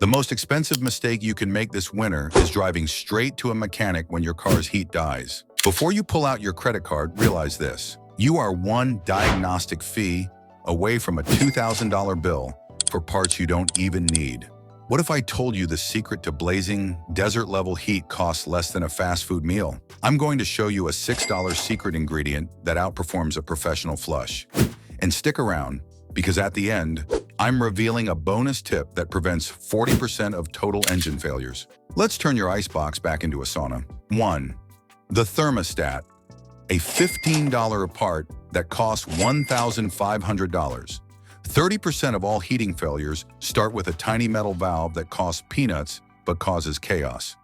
The most expensive mistake you can make this winter is driving straight to a mechanic when your car's heat dies. Before you pull out your credit card, realize this. You are one diagnostic fee away from a $2,000 bill for parts you don't even need. What if I told you the secret to blazing, desert-level heat costs less than a fast food meal? I'm going to show you a $6 secret ingredient that outperforms a professional flush. And stick around, because at the end, I'm revealing a bonus tip that prevents 40% of total engine failures. Let's turn your icebox back into a sauna. 1. The thermostat, a $15 part that costs $1,500. 30% of all heating failures start with a tiny metal valve that costs peanuts but causes chaos.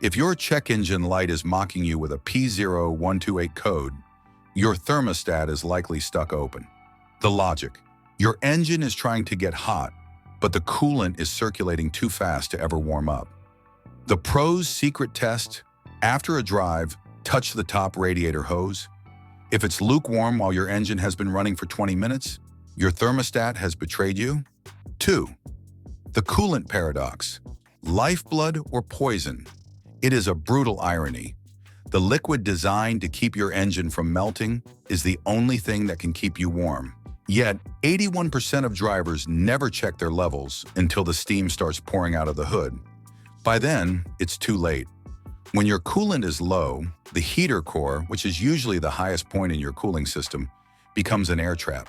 If your check engine light is mocking you with a P0128 code, your thermostat is likely stuck open. The logic. Your engine is trying to get hot, but the coolant is circulating too fast to ever warm up. The pro's secret test: after a drive, touch the top radiator hose. If it's lukewarm while your engine has been running for 20 minutes, your thermostat has betrayed you. 2. The coolant paradox. Lifeblood or poison? It is a brutal irony. The liquid designed to keep your engine from melting is the only thing that can keep you warm. Yet, 81% of drivers never check their levels until the steam starts pouring out of the hood. By then, it's too late. When your coolant is low, the heater core, which is usually the highest point in your cooling system, becomes an air trap.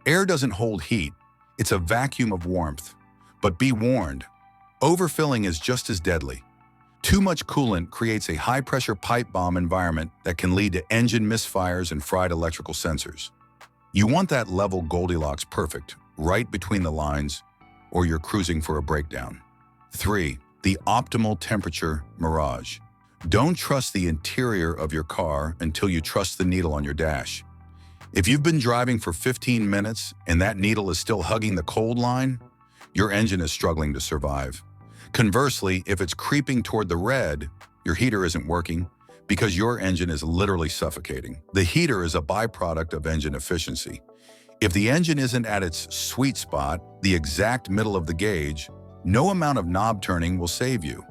Air doesn't hold heat, it's a vacuum of warmth. But be warned, overfilling is just as deadly. Too much coolant creates a high-pressure pipe bomb environment that can lead to engine misfires and fried electrical sensors. You want that level Goldilocks perfect, right between the lines, or you're cruising for a breakdown. 3. The optimal temperature mirage. Don't trust the interior of your car until you trust the needle on your dash. If you've been driving for 15 minutes and that needle is still hugging the cold line, your engine is struggling to survive. Conversely, if it's creeping toward the red, your heater isn't working because your engine is literally suffocating. The heater is a byproduct of engine efficiency. If the engine isn't at its sweet spot, the exact middle of the gauge, no amount of knob turning will save you.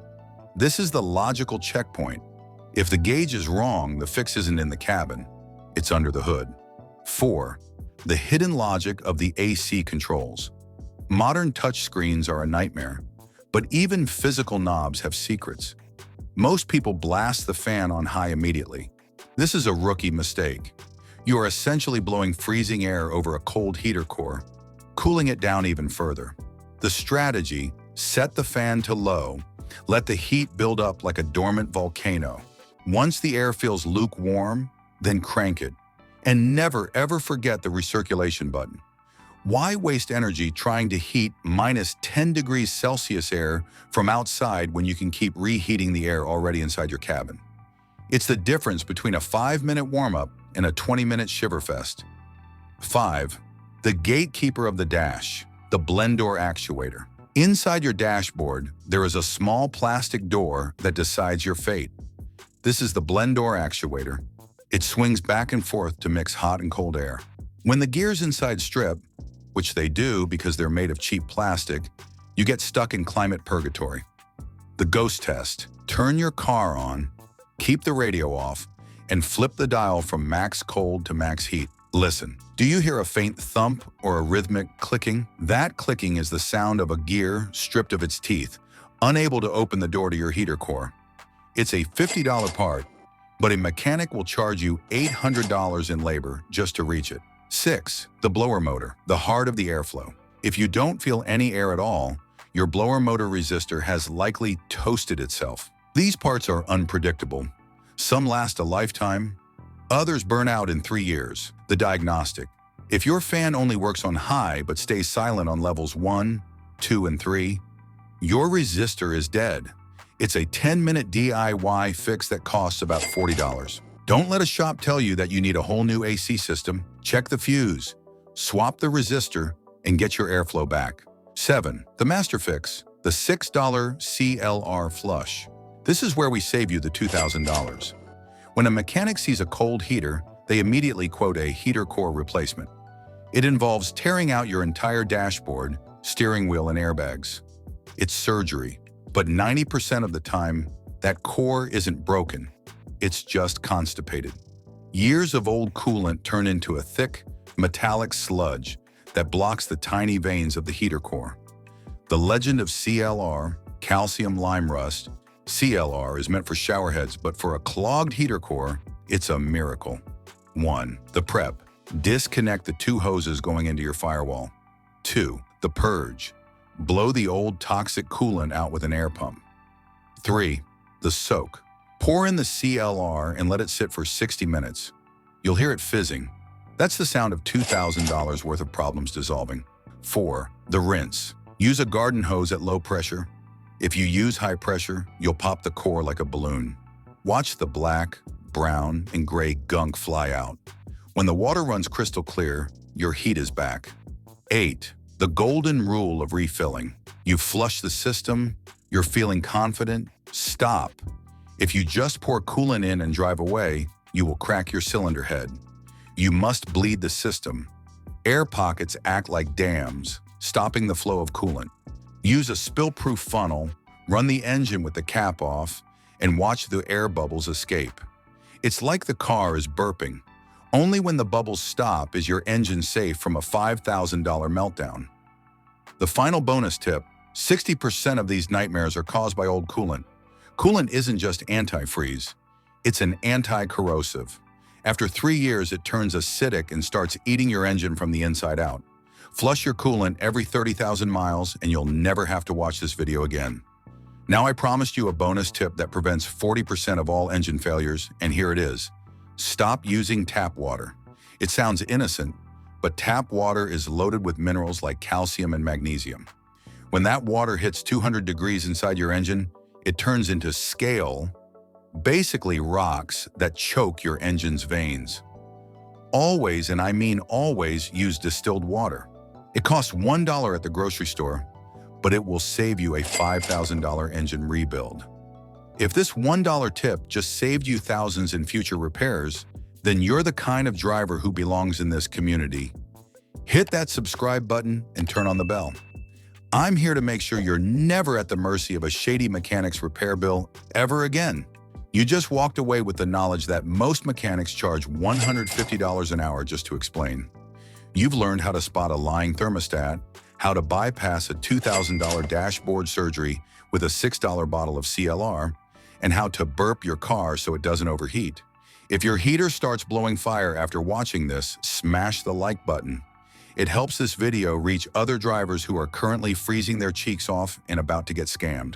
This is the logical checkpoint. If the gauge is wrong, the fix isn't in the cabin, it's under the hood. 4. The hidden logic of the AC controls. Modern touchscreens are a nightmare, but even physical knobs have secrets. Most people blast the fan on high immediately. This is a rookie mistake. You are essentially blowing freezing air over a cold heater core, cooling it down even further. The strategy: set the fan to low, let the heat build up like a dormant volcano. Once the air feels lukewarm, then crank it. And never ever forget the recirculation button. Why waste energy trying to heat minus 10 degrees Celsius air from outside when you can keep reheating the air already inside your cabin? It's the difference between a 5-minute warm-up and a 20-minute shiverfest. 5. The gatekeeper of the dash, the blend door actuator. Inside your dashboard, there is a small plastic door that decides your fate. This is the blend door actuator. It swings back and forth to mix hot and cold air. When the gears inside strip, which they do because they're made of cheap plastic, you get stuck in climate purgatory. The ghost test: turn your car on, keep the radio off, and flip the dial from max cold to max heat. Listen, do you hear a faint thump or a rhythmic clicking? That clicking is the sound of a gear stripped of its teeth, unable to open the door to your heater core. It's a $50 part, but a mechanic will charge you $800 in labor just to reach it. 6. The blower motor, the heart of the airflow. If you don't feel any air at all, your blower motor resistor has likely toasted itself. These parts are unpredictable. Some last a lifetime, others burn out in 3 years. The diagnostic: if your fan only works on high but stays silent on levels 1, 2, and 3, your resistor is dead. It's a 10-minute DIY fix that costs about $40. Don't let a shop tell you that you need a whole new AC system. Check the fuse, swap the resistor, and get your airflow back. 7. The master fix, the $6 CLR flush. This is where we save you the $2,000. When a mechanic sees a cold heater, they immediately quote a heater core replacement. It involves tearing out your entire dashboard, steering wheel, and airbags. It's surgery. But 90% of the time, that core isn't broken. It's just constipated. Years of old coolant turn into a thick, metallic sludge that blocks the tiny veins of the heater core. The legend of CLR, calcium lime rust. CLR is meant for showerheads, but for a clogged heater core, it's a miracle. 1. The prep. Disconnect the two hoses going into your firewall. 2. The purge. Blow the old toxic coolant out with an air pump. 3. The soak. Pour in the CLR and let it sit for 60 minutes. You'll hear it fizzing. That's the sound of $2,000 worth of problems dissolving. 4. The rinse. Use a garden hose at low pressure. If you use high pressure, you'll pop the core like a balloon. Watch the black, brown, and gray gunk fly out. When the water runs crystal clear, your heat is back. 8. The golden rule of refilling. You flush the system, you're feeling confident, stop. If you just pour coolant in and drive away, you will crack your cylinder head. You must bleed the system. Air pockets act like dams, stopping the flow of coolant. Use a spill-proof funnel, run the engine with the cap off, and watch the air bubbles escape. It's like the car is burping. Only when the bubbles stop is your engine safe from a $5,000 meltdown. The final bonus tip: 60% of these nightmares are caused by old coolant. Coolant isn't just antifreeze, it's an anti-corrosive. After 3 years, it turns acidic and starts eating your engine from the inside out. Flush your coolant every 30,000 miles and you'll never have to watch this video again. Now I promised you a bonus tip that prevents 40% of all engine failures, and here it is. Stop using tap water. It sounds innocent, but tap water is loaded with minerals like calcium and magnesium. When that water hits 200 degrees inside your engine, it turns into scale, basically rocks that choke your engine's veins. Always, and I mean always, use distilled water. It costs $1 at the grocery store, but it will save you a $5,000 engine rebuild. If this $1 tip just saved you thousands in future repairs, then you're the kind of driver who belongs in this community. Hit that subscribe button and turn on the bell. I'm here to make sure you're never at the mercy of a shady mechanic's repair bill ever again. You just walked away with the knowledge that most mechanics charge $150 an hour just to explain. You've learned how to spot a lying thermostat, how to bypass a $2,000 dashboard surgery with a $6 bottle of CLR, and how to burp your car so it doesn't overheat. If your heater starts blowing fire after watching this, smash the like button. It helps this video reach other drivers who are currently freezing their cheeks off and about to get scammed.